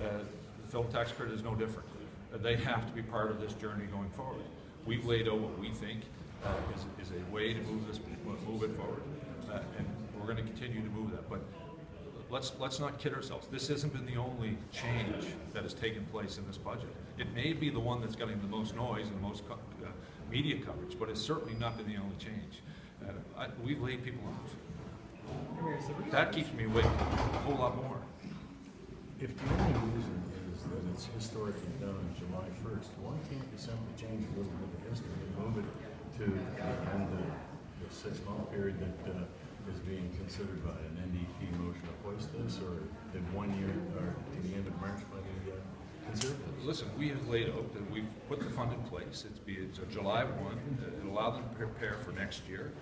The film tax credit is no different. They have to be part of this journey going forward. We've laid out what we think is a way to move it forward, and we're going to continue to move that. But let's not kid ourselves. This hasn't been the only change that has taken place in this budget. It may be the one that's getting the most noise and the most media coverage, but it's certainly not been the only change. We've laid people off. That keeps me awake a whole lot more. If the only reason is that it's historically done on July 1st, why can't you simply change a little bit of history and move it to the 6-month period that is being considered by an NDP motion to hoist this, or in 1 year, or to the end of March by the Conservatives? Listen, we have laid out that we've put the fund in place. It's a July 1. It allowed them to prepare for next year.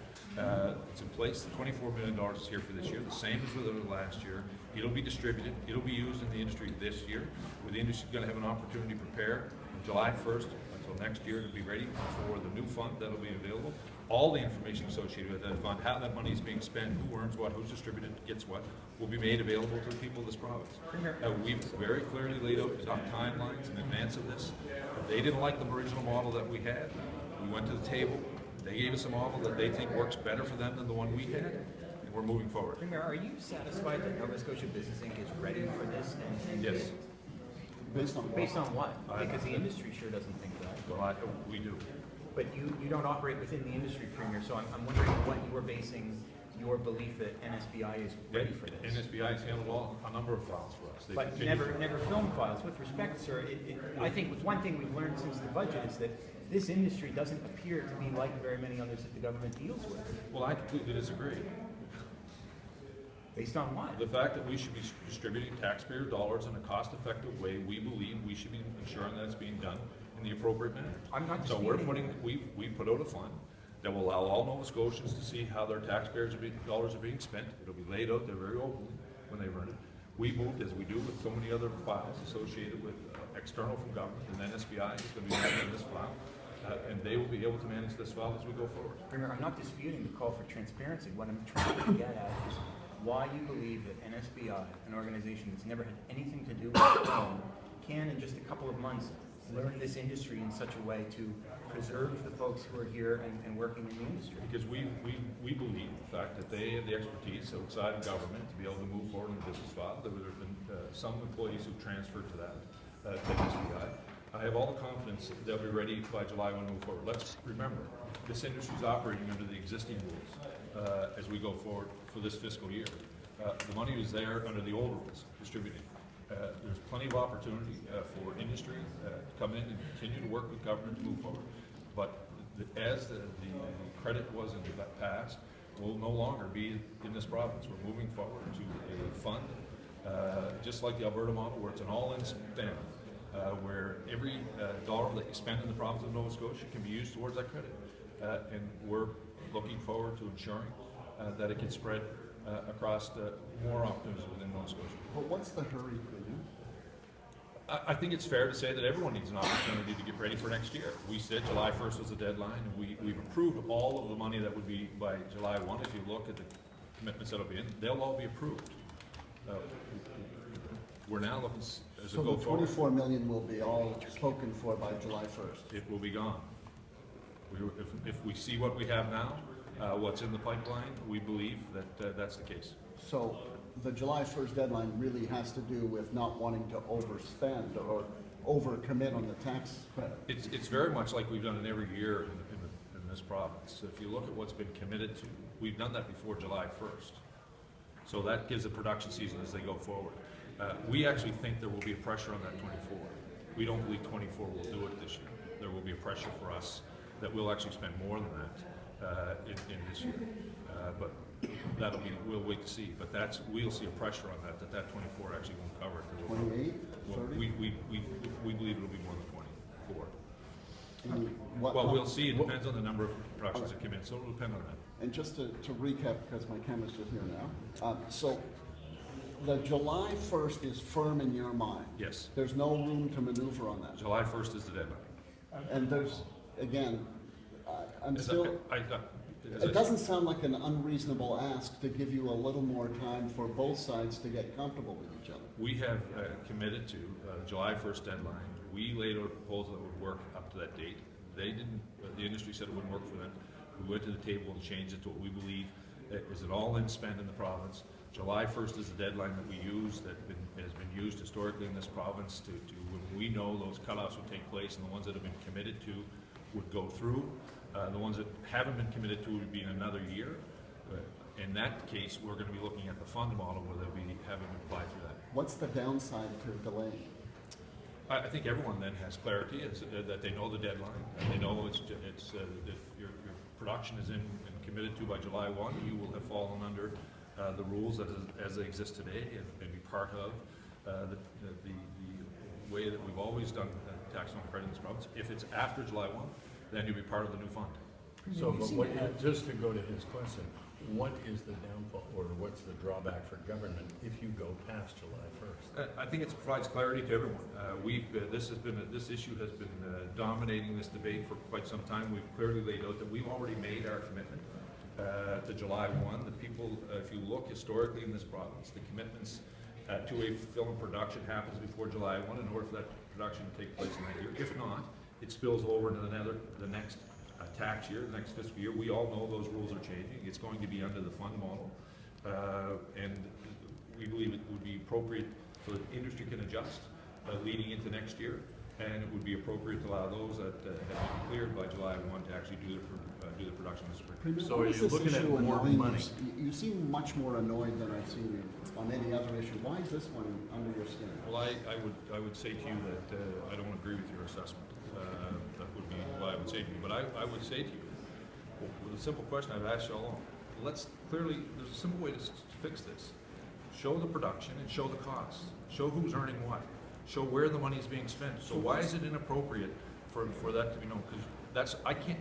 It's in place. The $24 million is here for this year, the same as with it last year. It'll be distributed. It'll be used in the industry this year, where the industry is going to have an opportunity to prepare from July 1st until next year to be ready for the new fund that'll be available. All the information associated with that fund, how that money is being spent, who earns what, who's distributed, gets what, will be made available to the people of this province. We've very clearly laid out timelines in advance of this. They didn't like the original model that we had. We went to the table. They gave us a model that they think works better for them than the one we had, and we're moving forward. Premier, are you satisfied that Nova Scotia Business Inc. is ready for this? And yes. Based on what? Because the industry sure doesn't think that. Well, we do. But you don't operate within the industry, Premier, so I'm wondering what you are basing your belief that NSBI is ready for this. NSBI has handled a number of files for us. But never film files. With respect, sir, I think one thing we've learned since the budget is that this industry doesn't appear to be like very many others that the government deals with. Well, I completely disagree. Based on what? The fact that we should be distributing taxpayer dollars in a cost-effective way, we believe we should be ensuring that it's being done in the appropriate manner. I'm not so we put out a fund that will allow all Nova Scotians to see how their taxpayers dollars are being spent. It'll be laid out there very openly when they run it. We moved, as we do with so many other files associated with external from government, and NSBI is going to be managing this file. And they will be able to manage this file as we go forward. Premier, I'm not disputing the call for transparency. What I'm trying to get at is why you believe that NSBI, an organization that's never had anything to do with film, can in just a couple of months learn this industry in such a way to preserve the folks who are here and working in the industry. Because we believe the fact that they have the expertise outside of government to be able to move forward in the business file. There have been some employees who transferred to that, to NSBI. I have all the confidence that they'll be ready by July 1 to move forward. Let's remember, this industry is operating under the existing rules as we go forward for this fiscal year. The money was there under the old rules, distributing. There's plenty of opportunity for industry to come in and continue to work with government to move forward. But as the credit was in the past, will no longer be in this province. We're moving forward to a fund, just like the Alberta model, where it's an all-in spend. Where every dollar that you spend in the province of Nova Scotia can be used towards that credit. And we're looking forward to ensuring that it can spread across more opportunities within Nova Scotia. But what's the hurry for you? I think it's fair to say that everyone needs an opportunity to get ready for next year. We said July 1st was the deadline, and we've approved all of the money that would be by July 1. If you look at the commitments that will be in, they'll all be approved. We're now looking as so we go the forward. $24 million will be all spoken for by July 1st. It will be gone. If we see what we have now, what's in the pipeline, we believe that that's the case. So the July 1st deadline really has to do with not wanting to overspend or overcommit on the tax credit. It's very much like we've done it every year in this province. If you look at what's been committed to, we've done that before July 1st. So that gives a production season as they go forward. We actually think there will be a pressure on that 24. We don't believe 24 will do it this year. There will be a pressure for us that we'll actually spend more than that in this year. But we'll wait to see. But we'll see a pressure on that 24 actually won't cover it. 28, 30? We believe it'll be more than 24. Well, we'll see. It depends on the number of productions that come in, so it'll depend on that. And just to recap, because my camera's just here now, so the July 1st is firm in your mind? Yes. There's no room to maneuver on that? July 1st is the deadline. And there's, again, I'm still... It doesn't sound like an unreasonable ask to give you a little more time for both sides to get comfortable with each other. We have committed to July 1st deadline. We laid out a proposal that would work up to that date. They didn't, the industry said it wouldn't work for them. We went to the table and changed it to what we believe is an all-in spend in the province. July 1st is the deadline that we use, that has been used historically in this province to when we know those cutoffs would take place, and the ones that have been committed to would go through. The ones that haven't been committed to would be in another year. In that case, we're going to be looking at the fund model where they'll be having to apply through that. What's the downside to delaying? I think everyone then has clarity that they know the deadline, and they know it's if your production is in and committed to by July 1, you will have fallen under the rules as they exist today and be part of the way that we've always done tax on credit in this province. If it's after July 1, then you'll be part of the new fund. So, but what, just to go to his question, what is the downfall, or what's the drawback for government if you go past July 1st? I think it provides clarity to everyone. This issue has been dominating this debate for quite some time. We've clearly laid out that we've already made our commitment to July 1. The people, if you look historically in this province, the commitments to a film production happens before July 1 in order for that production to take place in that year. If not, it spills over into the next tax year, the next fiscal year. We all know those rules are changing. It's going to be under the fund model, and we believe it would be appropriate so that industry can adjust leading into next year, and it would be appropriate to allow those that have been cleared by July 1 to actually do the production this spring. So Why are is you this looking at issue more annoying money? You seem much more annoyed than I've seen you on any other issue. Why is this one under your skin? Well, I would say to you that I don't agree with your assessment. That would be what I would say to you. But I would say to you, with a simple question I've asked you all along, there's a simple way to fix this. Show the production and show the costs. Show who's earning what. Show where the money is being spent. So why is it inappropriate for that to be known? Because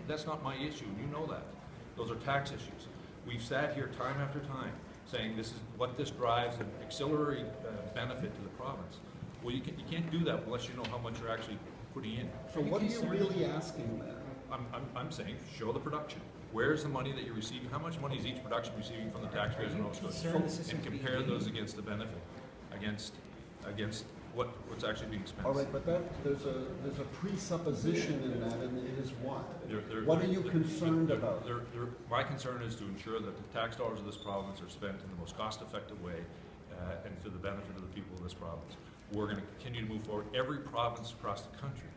that's not my issue. You know that. Those are tax issues. We've sat here time after time saying this is what this drives an auxiliary benefit to the province. Well, you can't do that unless you know how much you're actually putting in. So what are you really asking there? I'm saying show the production. Where's the money that you're receiving? How much money is each production receiving from the taxpayers in Nova Scotia? And compare those against the benefit, against what's actually being spent. All right, but there's a presupposition in that, and it is what? What are you concerned about? My concern is to ensure that the tax dollars of this province are spent in the most cost-effective way and for the benefit of the people of this province. We're going to continue to move forward. Every province across the country,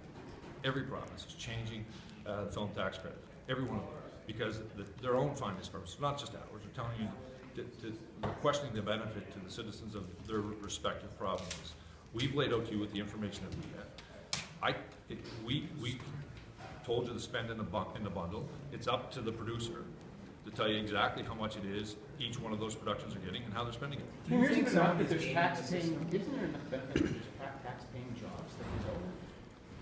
every province is changing the film tax credit. Every one of them, because their own finance purposes, not just ours. We're telling you, we're questioning the benefit to the citizens of their respective provinces. We've laid out to you with the information that we have. We told you to spend in the bundle. It's up to the producer to tell you exactly how much it is each one of those productions are getting and how they're spending it. Do you think enough that there's there's tax-paying, isn't there enough benefit that there's tax-paying jobs that result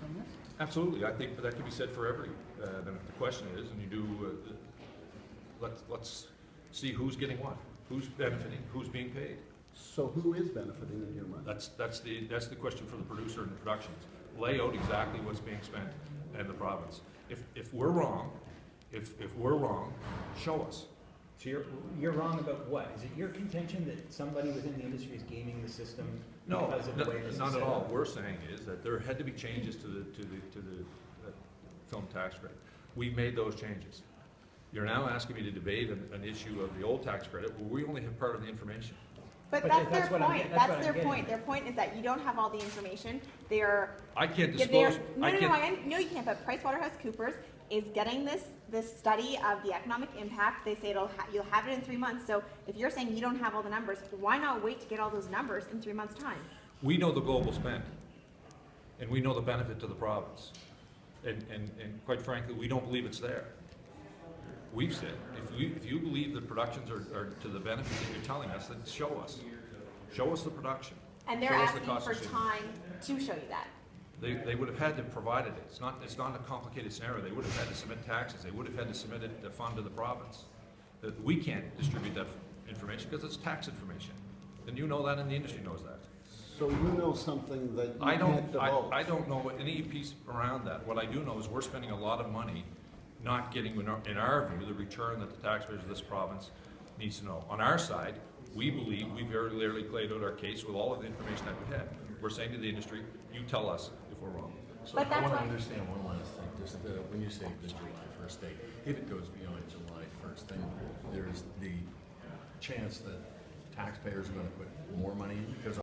from this? Absolutely, I think that can be said for every. Then the question is, and you do, let's see who's getting what, who's benefiting, who's being paid. So who is benefiting in your mind? That's the question for the producer and the productions. Lay out exactly what's being spent in the province. If we're wrong, if we're wrong, show us. So you're wrong about what? Is it your contention that somebody within the industry is gaming the system because of the way this is not set at all. up? What we're saying is that there had to be changes to the film tax credit. We've made those changes. You're now asking me to debate an issue of the old tax credit where we only have part of the information. But But that's that's their what I'm point. get- that's what That's I'm their getting point. at. Their point is that you don't have all the information. They're I can't they're- disclose. No, I can't, I know you can't. But PricewaterhouseCoopers is getting this study of the economic impact. They say you'll have it in 3 months. So if you're saying you don't have all the numbers, why not wait to get all those numbers in 3 months' time? We know the global spend, and we know the benefit to the province, and quite frankly, we don't believe it's there. We've said, if you believe the productions are to the benefit that you're telling us, then show us. Show us the production. And they're Show us the asking cost for of savings. time to show you that. They would have had to provide it. It's not a complicated scenario. They would have had to submit taxes. They would have had to submit it to fund to the province. We can't distribute that information because it's tax information. And you know that, and the industry knows that. So you know something that you I can't divulge. don't know any piece around that. What I do know is we're spending a lot of money not getting, in our view, the return that the taxpayers of this province needs to know. On our side, we believe we very clearly played out our case with all of the information that we had. We're saying to the industry, you tell us if we're wrong. So But I that's want to why- understand one last thing, just when you say the July 1st date, if it goes beyond July 1st, then there's the chance that taxpayers are going to put more money in because